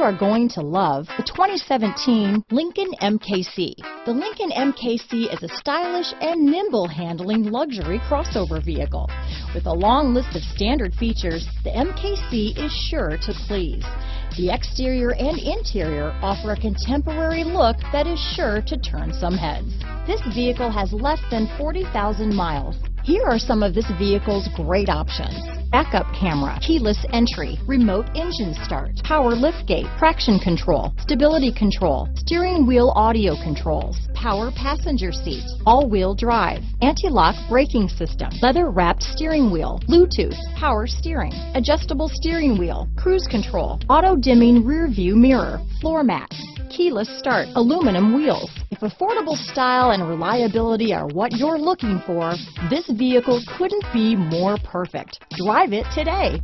are going to love the 2017 Lincoln MKC. The Lincoln MKC is a stylish and nimble handling luxury crossover vehicle. With a long list of standard features, the MKC is sure to please. The exterior and interior offer a contemporary look that is sure to turn some heads. This vehicle has less than 40,000 miles. Here are some of this vehicle's great options: backup camera, keyless entry, remote engine start, power liftgate, traction control, stability control, steering wheel audio controls, power passenger seat, all-wheel drive, anti-lock braking system, leather-wrapped steering wheel, Bluetooth, power steering, adjustable steering wheel, cruise control, auto-dimming rear view mirror, floor mats, keyless start, aluminum wheels. If affordable style and reliability are what you're looking for, this vehicle couldn't be more perfect. Drive it today.